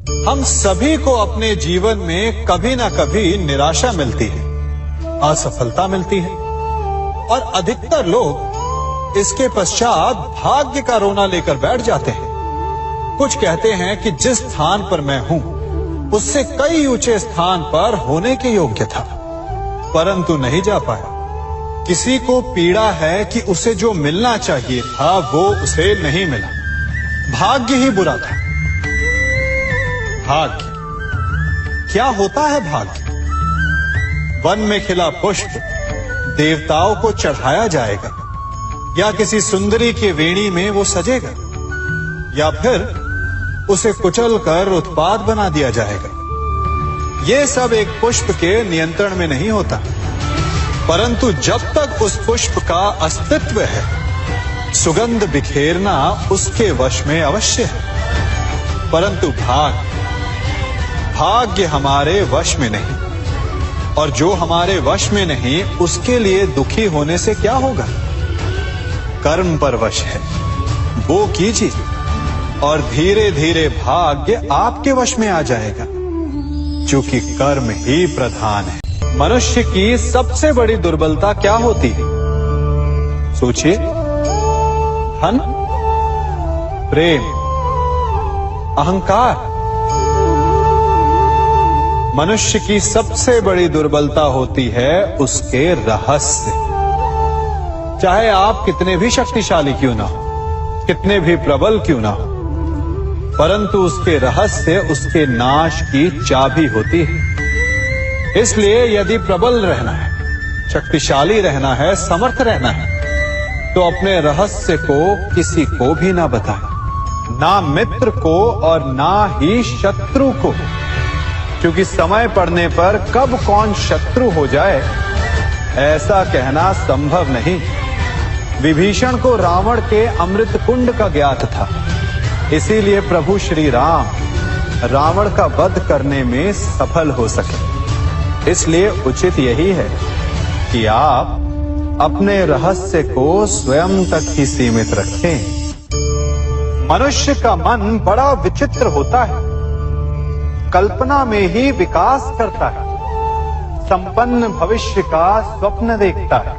हम सभी को अपने जीवन में कभी ना कभी निराशा मिलती है, असफलता मिलती है और अधिकतर लोग इसके पश्चात भाग्य का रोना लेकर बैठ जाते हैं। कुछ कहते हैं कि जिस स्थान पर मैं हूं उससे कई ऊंचे स्थान पर होने के योग्य था, परंतु नहीं जा पाया। किसी को पीड़ा है कि उसे जो मिलना चाहिए था वो उसे नहीं मिला। भाग्य ही बुरा था। भाग्य क्या होता है? भाग्य वन में खिला पुष्प देवताओं को चढ़ाया जाएगा, या किसी सुंदरी की वेणी में वो सजेगा, या फिर उसे कुचल कर उत्पाद बना दिया जाएगा। ये सब एक पुष्प के नियंत्रण में नहीं होता, परंतु जब तक उस पुष्प का अस्तित्व है, सुगंध बिखेरना उसके वश में अवश्य है। परंतु भाग्य हमारे वश में नहीं, और जो हमारे वश में नहीं उसके लिए दुखी होने से क्या होगा? कर्म पर वश है, वो कीजिए और धीरे धीरे भाग्य आपके वश में आ जाएगा, क्योंकि कर्म ही प्रधान है। मनुष्य की सबसे बड़ी दुर्बलता क्या होती है? सोचिए। धन, प्रेम, अहंकार। मनुष्य की सबसे बड़ी दुर्बलता होती है उसके रहस्य। चाहे आप कितने भी शक्तिशाली क्यों ना हो, कितने भी प्रबल क्यों ना हो, परंतु उसके रहस्य उसके नाश की चाबी होती है। इसलिए यदि प्रबल रहना है, शक्तिशाली रहना है, समर्थ रहना है, तो अपने रहस्य को किसी को भी ना बताएं, ना मित्र को और ना ही शत्रु को, क्योंकि समय पड़ने पर कब कौन शत्रु हो जाए ऐसा कहना संभव नहीं। विभीषण को रावण के अमृत कुंड का ज्ञात था, इसीलिए प्रभु श्री राम रावण का वध करने में सफल हो सके। इसलिए उचित यही है कि आप अपने रहस्य को स्वयं तक ही सीमित रखें। मनुष्य का मन बड़ा विचित्र होता है, कल्पना में ही विकास करता है, संपन्न भविष्य का स्वप्न देखता है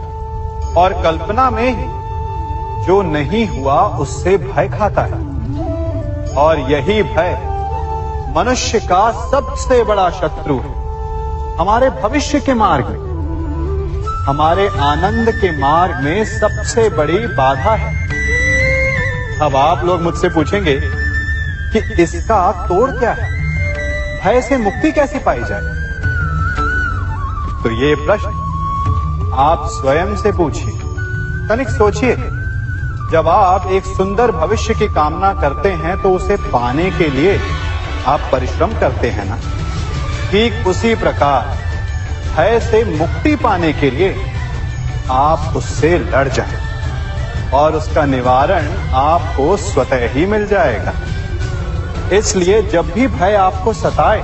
और कल्पना में ही जो नहीं हुआ उससे भय खाता है। और यही भय मनुष्य का सबसे बड़ा शत्रु है। हमारे भविष्य के मार्ग में, हमारे आनंद के मार्ग में सबसे बड़ी बाधा है। अब आप लोग मुझसे पूछेंगे कि इसका तोड़ क्या है, भय से मुक्ति कैसे पाई जाए? तो ये प्रश्न आप स्वयं से पूछिए। तनिक सोचिए, जब आप एक सुंदर भविष्य की कामना करते हैं तो उसे पाने के लिए आप परिश्रम करते हैं ना? ठीक उसी प्रकार भय से मुक्ति पाने के लिए आप उससे लड़ जाएं और उसका निवारण आपको स्वतः ही मिल जाएगा। इसलिए जब भी भय आपको सताए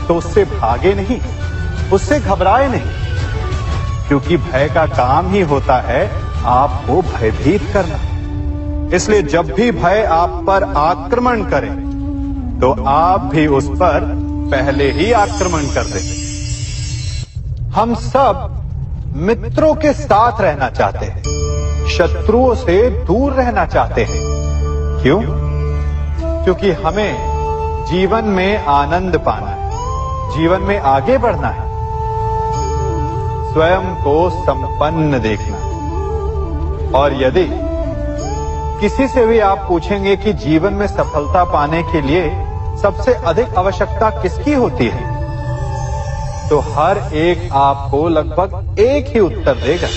तो उससे भागे नहीं, उससे घबराए नहीं, क्योंकि भय का काम ही होता है आपको भयभीत करना। इसलिए जब भी भय आप पर आक्रमण करे तो आप भी उस पर पहले ही आक्रमण कर दें। हम सब मित्रों के साथ रहना चाहते हैं, शत्रुओं से दूर रहना चाहते हैं। क्यों? क्योंकि हमें जीवन में आनंद पाना है, जीवन में आगे बढ़ना है, स्वयं को संपन्न देखना है। और यदि किसी से भी आप पूछेंगे कि जीवन में सफलता पाने के लिए सबसे अधिक आवश्यकता किसकी होती है, तो हर एक आपको लगभग एक ही उत्तर देगा।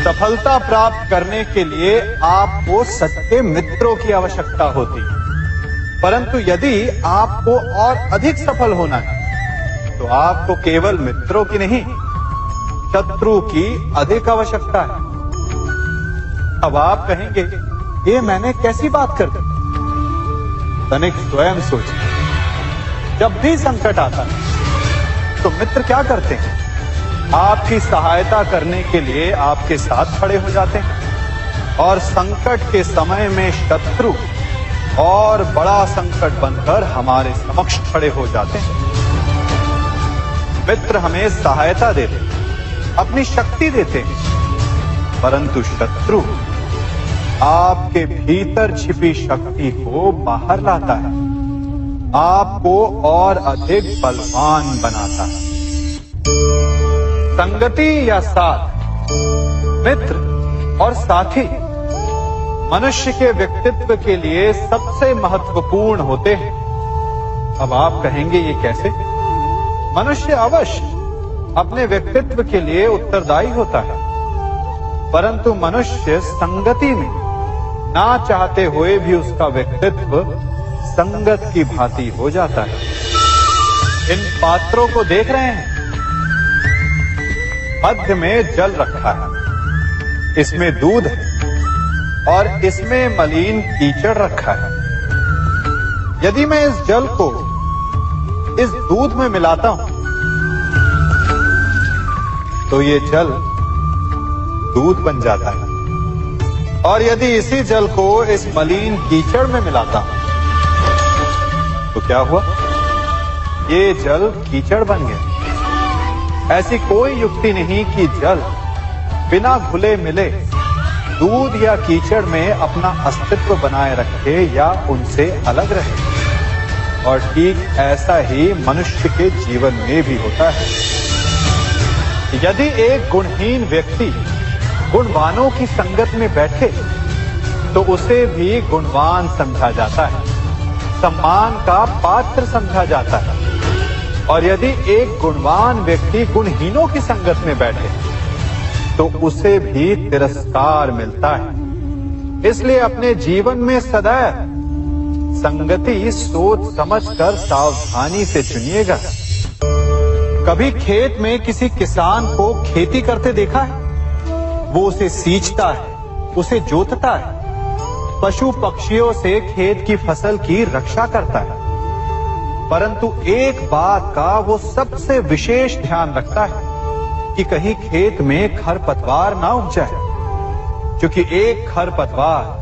सफलता प्राप्त करने के लिए आपको सच्चे मित्रों की आवश्यकता होती है। परंतु यदि आपको और अधिक सफल होना है तो आपको केवल मित्रों की नहीं, शत्रु की अधिक आवश्यकता है। अब आप कहेंगे, ये मैंने कैसी बात कर दी? तनिक स्वयं सोचिए। जब भी संकट आता है तो मित्र क्या करते हैं? आपकी सहायता करने के लिए आपके साथ खड़े हो जाते हैं, और संकट के समय में शत्रु और बड़ा संकट बनकर हमारे समक्ष खड़े हो जाते हैं। मित्र हमें सहायता देते, अपनी शक्ति देते हैं, परंतु शत्रु आपके भीतर छिपी शक्ति को बाहर लाता है, आपको और अधिक बलवान बनाता है। संगति या साथ, मित्र और साथी मनुष्य के व्यक्तित्व के लिए सबसे महत्वपूर्ण होते हैं। अब आप कहेंगे ये कैसे? मनुष्य अवश्य अपने व्यक्तित्व के लिए उत्तरदायी होता है, परंतु मनुष्य संगति में ना चाहते हुए भी उसका व्यक्तित्व संगत की भांति हो जाता है। इन पात्रों को देख रहे हैं, मध्य में जल रखा है, इसमें दूध है और इसमें मलिन कीचड़ रखा है। यदि मैं इस जल को इस दूध में मिलाता हूं तो ये जल दूध बन जाता है, और यदि इसी जल को इस मलिन कीचड़ में मिलाता हूं तो क्या हुआ? ये जल कीचड़ बन गया। ऐसी कोई युक्ति नहीं कि जल बिना घुले मिले दूध या कीचड़ में अपना अस्तित्व बनाए रखे या उनसे अलग रहे। और ठीक ऐसा ही मनुष्य के जीवन में भी होता है। यदि एक गुणहीन व्यक्ति गुणवानों की संगत में बैठे तो उसे भी गुणवान समझा जाता है, सम्मान का पात्र समझा जाता है। और यदि एक गुणवान व्यक्ति गुणहीनों की संगत में बैठे तो उसे भी तिरस्कार मिलता है। इसलिए अपने जीवन में सदैव संगति सोच समझकर सावधानी से चुनिएगा। कभी खेत में किसी किसान को खेती करते देखा है? वो उसे सींचता है, उसे जोतता है, पशु पक्षियों से खेत की फसल की रक्षा करता है, परंतु एक बात का वो सबसे विशेष ध्यान रखता है कि कहीं खेत में खरपतवार ना उग जाए, क्योंकि एक खरपतवार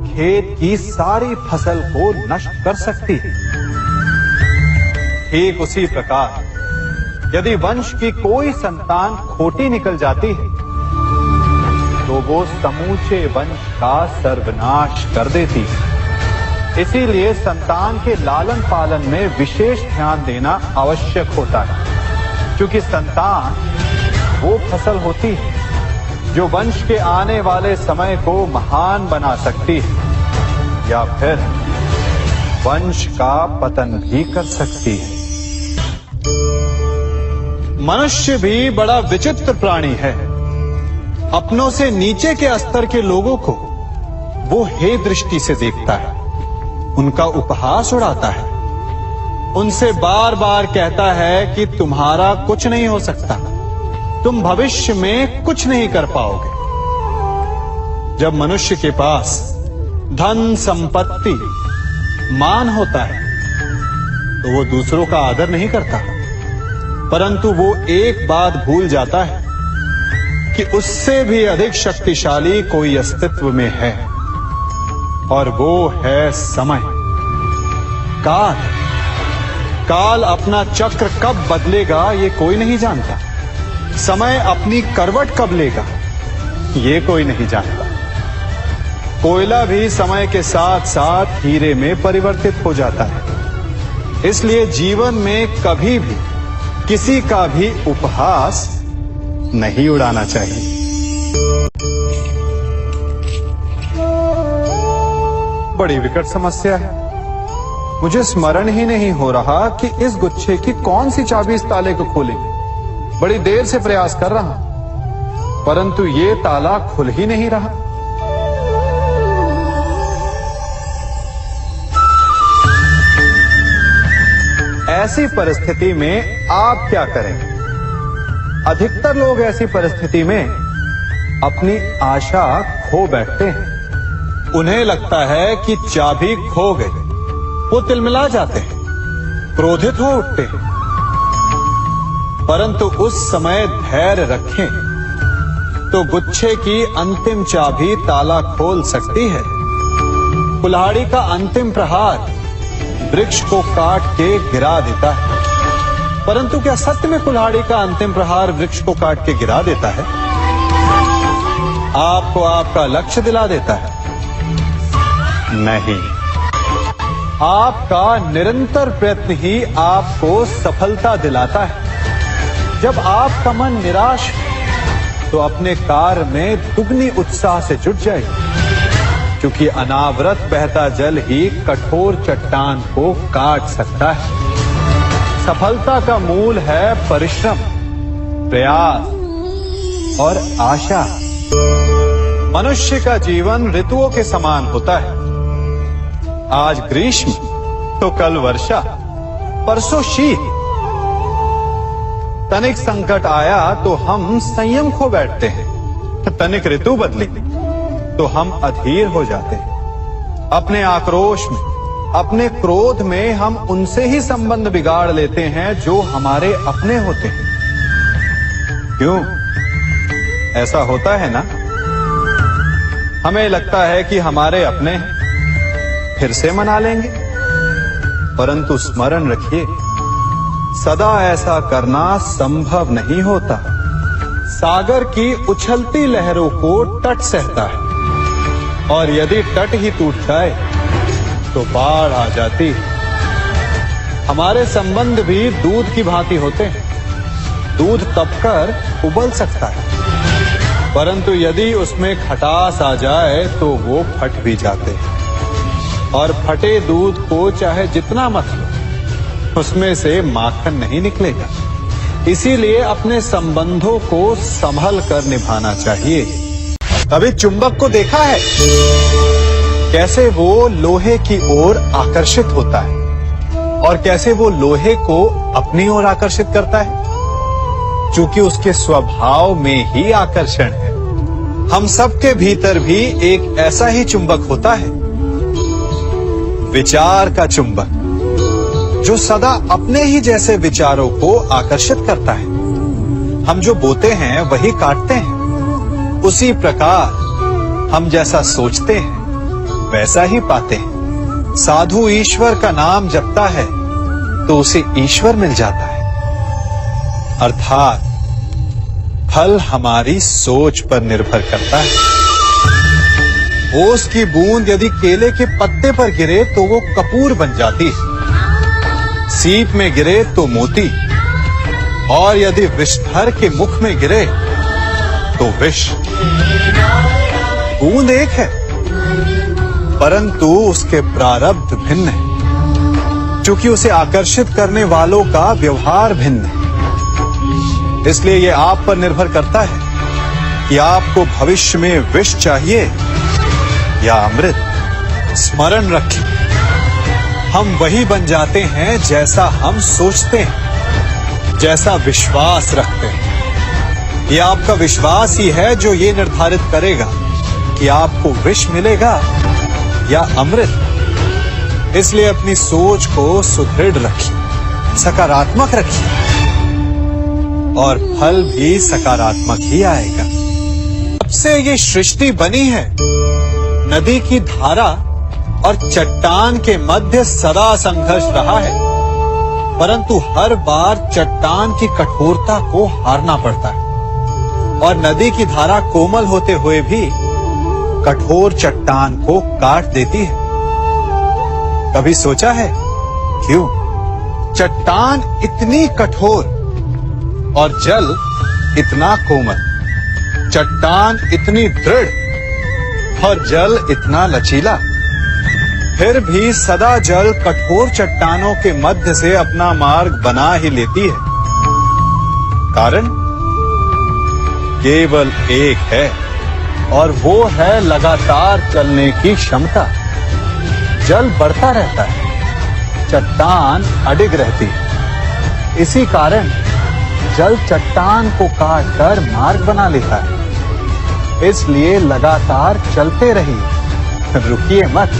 खेत की सारी फसल को नष्ट कर सकती है। ठीक उसी प्रकार यदि वंश की कोई संतान खोटी निकल जाती है तो वो समूचे वंश का सर्वनाश कर देती है। इसीलिए संतान के लालन पालन में विशेष ध्यान देना आवश्यक होता है, क्योंकि संतान वो फसल होती है जो वंश के आने वाले समय को महान बना सकती है या फिर वंश का पतन भी कर सकती है। मनुष्य भी बड़ा विचित्र प्राणी है। अपनों से नीचे के स्तर के लोगों को वो हे दृष्टि से देखता है, उनका उपहास उड़ाता है, उनसे बार बार कहता है कि तुम्हारा कुछ नहीं हो सकता, तुम भविष्य में कुछ नहीं कर पाओगे। जब मनुष्य के पास धन संपत्ति मान होता है तो वो दूसरों का आदर नहीं करता, परंतु वो एक बात भूल जाता है कि उससे भी अधिक शक्तिशाली कोई अस्तित्व में है, और वो है समय। काल काल अपना चक्र कब बदलेगा ये कोई नहीं जानता। समय अपनी करवट कब लेगा ये कोई नहीं जानता। कोयला भी समय के साथ साथ हीरे में परिवर्तित हो जाता है। इसलिए जीवन में कभी भी किसी का भी उपहास नहीं उड़ाना चाहिए। बड़ी विकट समस्या है। मुझे स्मरण ही नहीं हो रहा कि इस गुच्छे की कौन सी चाबी इस ताले को खोलेगी। बड़ी देर से प्रयास कर रहा हूं, परंतु ये ताला खुल ही नहीं रहा। ऐसी परिस्थिति में आप क्या करेंगे? अधिकतर लोग ऐसी परिस्थिति में अपनी आशा खो बैठते हैं। उन्हें लगता है कि चाबी खो गई। वो तिलमिला जाते हैं, क्रोधित हो उठते हैं, परंतु उस समय धैर्य रखें तो गुच्छे की अंतिम चाबी ताला खोल सकती है। कुल्हाड़ी का अंतिम प्रहार वृक्ष को काट के गिरा देता है, परंतु क्या सत्य में कुल्हाड़ी का अंतिम प्रहार वृक्ष को काट के गिरा देता है? आपको आपका लक्ष्य दिला देता है? नहीं, आपका निरंतर प्रयत्न ही आपको सफलता दिलाता है। जब आपका मन निराश है तो अपने कार्य में दुगनी उत्साह से जुट जाइए, क्योंकि अनावरत बहता जल ही कठोर चट्टान को काट सकता है। सफलता का मूल है परिश्रम, प्रयास और आशा। मनुष्य का जीवन ऋतुओं के समान होता है। आज ग्रीष्म तो कल वर्षा, परसों शीत। तनिक संकट आया तो हम संयम खो बैठते हैं, तनिक ऋतु बदली तो हम अधीर हो जाते हैं। अपने आक्रोश में, अपने क्रोध में हम उनसे ही संबंध बिगाड़ लेते हैं जो हमारे अपने होते हैं। क्यों ऐसा होता है ना? हमें लगता है कि हमारे अपने फिर से मना लेंगे, परंतु स्मरण रखिए, सदा ऐसा करना संभव नहीं होता। सागर की उछलती लहरों को तट सहता है, और यदि तट ही टूट जाए तो बाढ़ आ जाती है। हमारे संबंध भी दूध की भांति होते हैं। दूध तपकर उबल सकता है, परंतु यदि उसमें खटास आ जाए तो वो फट भी जाते हैं। और फटे दूध को चाहे जितना मत लो, उसमें से माखन नहीं निकलेगा। इसीलिए अपने संबंधों को संभल कर निभाना चाहिए। कभी चुंबक को देखा है कैसे वो लोहे की ओर आकर्षित होता है, और कैसे वो लोहे को अपनी ओर आकर्षित करता है? क्योंकि उसके स्वभाव में ही आकर्षण है। हम सबके भीतर भी एक ऐसा ही चुंबक होता है, विचार का चुंबक, जो सदा अपने ही जैसे विचारों को आकर्षित करता है। हम जो बोते हैं वही काटते हैं। उसी प्रकार हम जैसा सोचते हैं वैसा ही पाते हैं। साधु ईश्वर का नाम जपता है तो उसे ईश्वर मिल जाता है। अर्थात फल हमारी सोच पर निर्भर करता है। ओस की बूंद यदि केले के पत्ते पर गिरे तो वो कपूर बन जाती है, सीप में गिरे तो मोती, और यदि विषधर के मुख में गिरे तो विष। बूंद एक है, परंतु उसके प्रारब्ध भिन्न है, क्योंकि उसे आकर्षित करने वालों का व्यवहार भिन्न है। इसलिए यह आप पर निर्भर करता है कि आपको भविष्य में विष चाहिए या अमृत। स्मरण रखें, हम वही बन जाते हैं जैसा हम सोचते हैं, जैसा विश्वास रखते हैं। ये आपका विश्वास ही है जो ये निर्धारित करेगा कि आपको विष मिलेगा या अमृत। इसलिए अपनी सोच को सुदृढ़ रखिए, सकारात्मक रखिए, और फल भी सकारात्मक ही आएगा। जब से ये सृष्टि बनी है, नदी की धारा और चट्टान के मध्य सदा संघर्ष रहा है, परंतु हर बार चट्टान की कठोरता को हारना पड़ता है, और नदी की धारा कोमल होते हुए भी कठोर चट्टान को काट देती है। कभी सोचा है क्यों चट्टान इतनी कठोर और जल इतना कोमल? चट्टान इतनी दृढ़ और जल इतना लचीला, फिर भी सदा जल कठोर चट्टानों के मध्य से अपना मार्ग बना ही लेती है। कारण केवल एक है, और वो है लगातार चलने की क्षमता। जल बढ़ता रहता है, चट्टान अडिग रहती है। इसी कारण जल चट्टान को काटकर मार्ग बना लेता है। इसलिए लगातार चलते रहिए, रुकिए मत,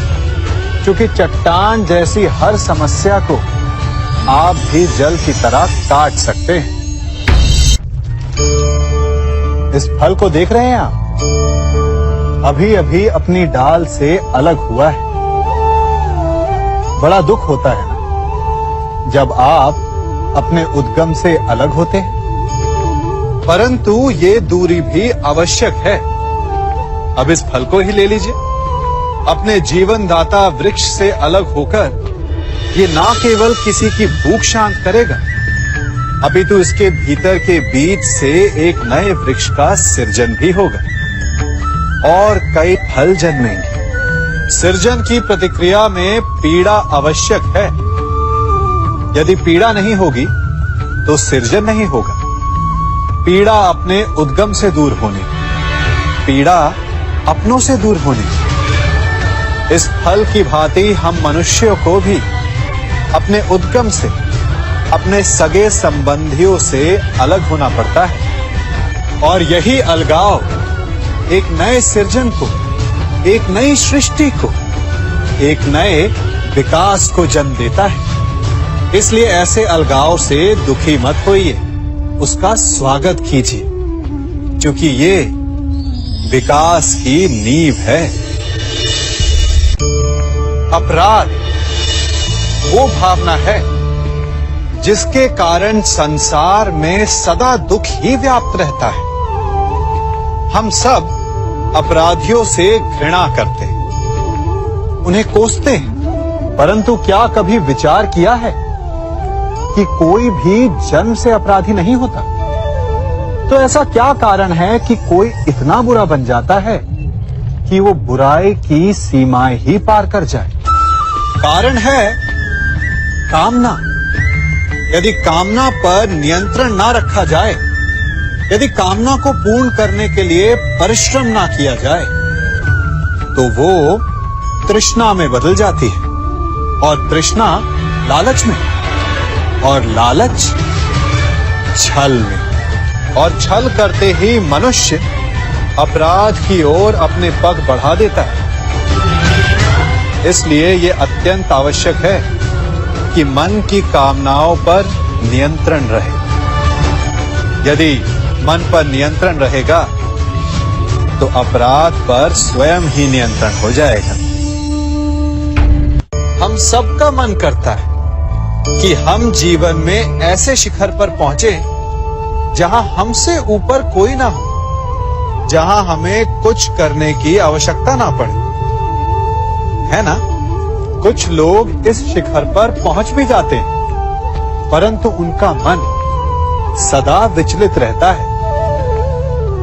क्योंकि चट्टान जैसी हर समस्या को आप भी जल की तरह काट सकते हैं। इस फल को देख रहे हैं आप? अभी अभी अपनी डाल से अलग हुआ है, बड़ा दुख होता है ना जब आप अपने उद्गम से अलग होते हैं, परंतु ये दूरी भी आवश्यक है। अब इस फल को ही ले लीजिए। अपने जीवनदाता वृक्ष से अलग होकर ये ना केवल किसी की भूख शांत करेगा, अपितु इसके भीतर के बीज से एक नए वृक्ष का सृजन भी होगा और कई फल जन्मेंगे। सृजन की प्रतिक्रिया में पीड़ा आवश्यक है। यदि पीड़ा नहीं होगी तो सृजन नहीं होगा। पीड़ा अपने उद्गम से दूर होने, पीड़ा अपनों से दूर होने। इस फल की भांति हम मनुष्यों को भी अपने उद्गम से, अपने सगे संबंधियों से अलग होना पड़ता है और यही अलगाव एक नए सृजन को, एक नई सृष्टि को, एक नए विकास को जन्म देता है। इसलिए ऐसे अलगाव से दुखी मत होइए, उसका स्वागत कीजिए, क्योंकि ये विकास की नींव है। अपराध वो भावना है जिसके कारण संसार में सदा दुख ही व्याप्त रहता है। हम सब अपराधियों से घृणा करते हैं, उन्हें कोसते हैं, परंतु क्या कभी विचार किया है कि कोई भी जन्म से अपराधी नहीं होता? तो ऐसा क्या कारण है कि कोई इतना बुरा बन जाता है कि वो बुराई की सीमाएं ही पार कर जाए? कारण है कामना। यदि कामना पर नियंत्रण ना रखा जाए, यदि कामना को पूर्ण करने के लिए परिश्रम ना किया जाए, तो वो तृष्णा में बदल जाती है और तृष्णा लालच में, और लालच छल में, और छल करते ही मनुष्य अपराध की ओर अपने पग बढ़ा देता है। इसलिए ये अत्यंत आवश्यक है कि मन की कामनाओं पर नियंत्रण रहे। यदि मन पर नियंत्रण रहेगा तो अपराध पर स्वयं ही नियंत्रण हो जाएगा। हम सबका मन करता है कि हम जीवन में ऐसे शिखर पर पहुंचे जहां हमसे ऊपर कोई ना हो, जहां हमें कुछ करने की आवश्यकता ना पड़े, है ना? कुछ लोग इस शिखर पर पहुंच भी जाते हैं, परंतु उनका मन सदा विचलित रहता है।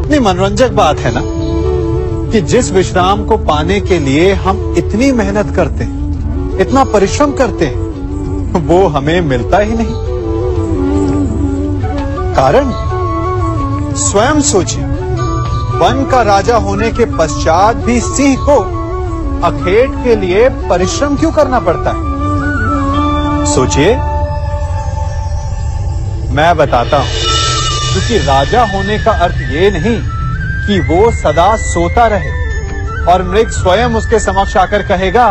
इतनी मनोरंजक बात है ना कि जिस विश्राम को पाने के लिए हम इतनी मेहनत करते हैं, इतना परिश्रम करते हैं, वो हमें मिलता ही नहीं। कारण स्वयं सोचिए, वन का राजा होने के पश्चात भी सिंह को अखेट के लिए परिश्रम क्यों करना पड़ता है? सोचिए। मैं बताता हूं, क्योंकि राजा होने का अर्थ ये नहीं कि वो सदा सोता रहे और मृग स्वयं उसके समक्ष आकर कहेगा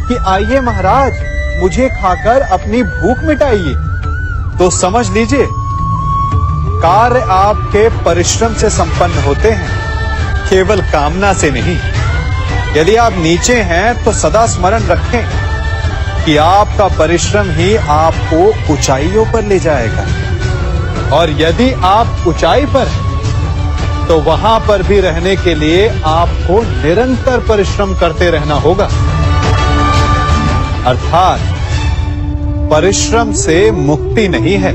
कि आइए महाराज, मुझे खाकर अपनी भूख मिटाइए। तो समझ लीजिए, कार्य आपके परिश्रम से संपन्न होते हैं, केवल कामना से नहीं। यदि आप नीचे हैं तो सदा स्मरण रखें कि आपका परिश्रम ही आपको ऊंचाइयों पर ले जाएगा, और यदि आप ऊंचाई पर हैं तो वहां पर भी रहने के लिए आपको निरंतर परिश्रम करते रहना होगा। अर्थात परिश्रम से मुक्ति नहीं है,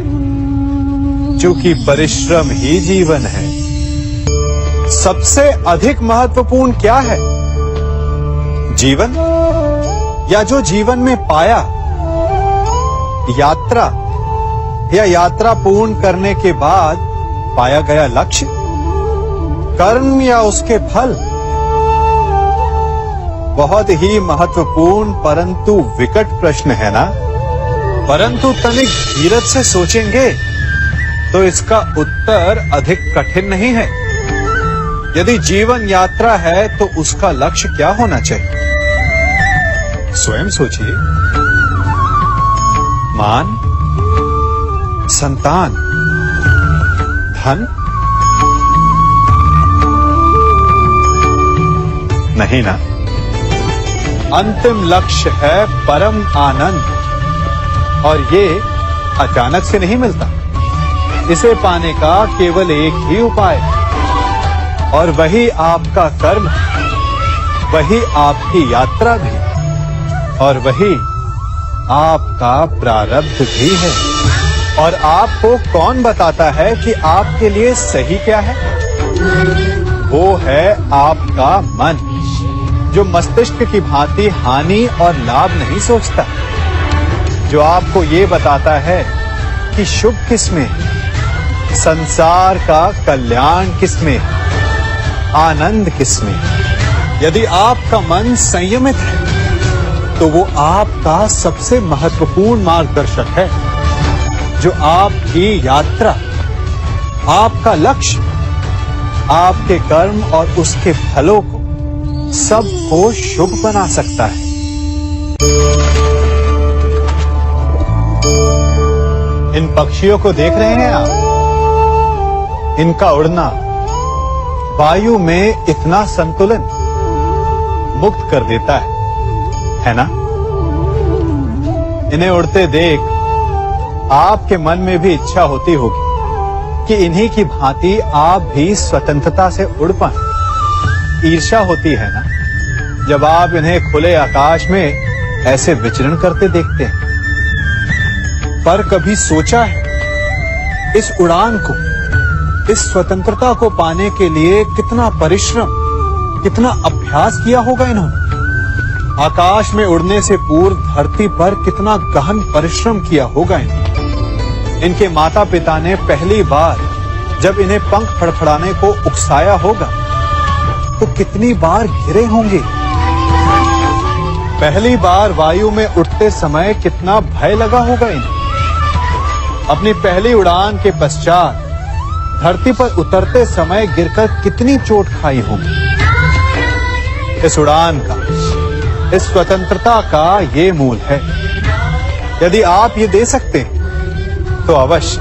क्योंकि परिश्रम ही जीवन है। सबसे अधिक महत्वपूर्ण क्या है? जीवन, या जो जीवन में पाया, यात्रा, या यात्रा पूर्ण करने के बाद पाया गया लक्ष्य, कर्म या उसके फल? बहुत ही महत्वपूर्ण परंतु विकट प्रश्न है ना? परंतु तनिक धीरज से सोचेंगे तो इसका उत्तर अधिक कठिन नहीं है। यदि जीवन यात्रा है तो उसका लक्ष्य क्या होना चाहिए? स्वयं सोचिए। मान, संतान, धन? नहीं ना? अंतिम लक्ष्य है परम आनंद और ये अचानक से नहीं मिलता। इसे पाने का केवल एक ही उपाय है और वही आपका कर्म है, वही आपकी यात्रा भी और वही आपका प्रारब्ध भी है। और आपको कौन बताता है कि आपके लिए सही क्या है? वो है आपका मन, जो मस्तिष्क की भांति हानि और लाभ नहीं सोचता, जो आपको ये बताता है कि शुभ किसमें, संसार का कल्याण किसमें, आनंद किसमें। यदि आपका मन संयमित है तो वो आपका सबसे महत्वपूर्ण मार्गदर्शक है, जो आपकी यात्रा, आपका लक्ष्य, आपके कर्म और उसके फलों को सबको शुभ बना सकता है। इन पक्षियों को देख रहे हैं आप? इनका उड़ना वायु में इतना संतुलन मुक्त कर देता है ना? इन्हें उड़ते देख आपके मन में भी इच्छा होती होगी कि इन्हीं की भांति आप भी स्वतंत्रता से उड़ पाएं। ईर्ष्या होती है ना, जब आप इन्हें खुले आकाश में ऐसे विचरण करते देखते हैं। पर कभी सोचा है इस उड़ान को, इस स्वतंत्रता को पाने के लिए कितना परिश्रम, कितना अभ्यास किया होगा इन्होंने? आकाश में उड़ने से पूर्व धरती पर कितना गहन परिश्रम किया होगा इन्होंने। इनके माता पिता ने पहली बार जब इन्हें पंख फड़फड़ाने को उकसाया होगा तो कितनी बार गिरे होंगे। पहली बार वायु में उड़ते समय कितना भय लगा होगा इन्हें। अपनी पहली उड़ान के पश्चात धरती पर उतरते समय गिरकर कितनी चोट खाई होगी। इस उड़ान का, इस स्वतंत्रता का ये मूल है। यदि आप ये दे सकते हैं तो अवश्य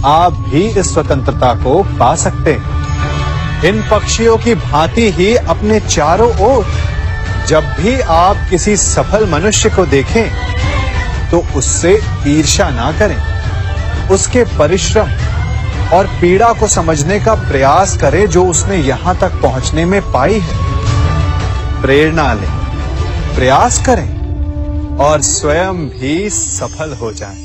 आप भी इस स्वतंत्रता को पा सकते हैं। इन पक्षियों की भांति ही अपने चारों ओर जब भी आप किसी सफल मनुष्य को देखें तो उससे ईर्ष्या ना करें, उसके परिश्रम और पीड़ा को समझने का प्रयास करें जो उसने यहां तक पहुंचने में पाई है। प्रेरणा लें, प्रयास करें और स्वयं भी सफल हो जाएं।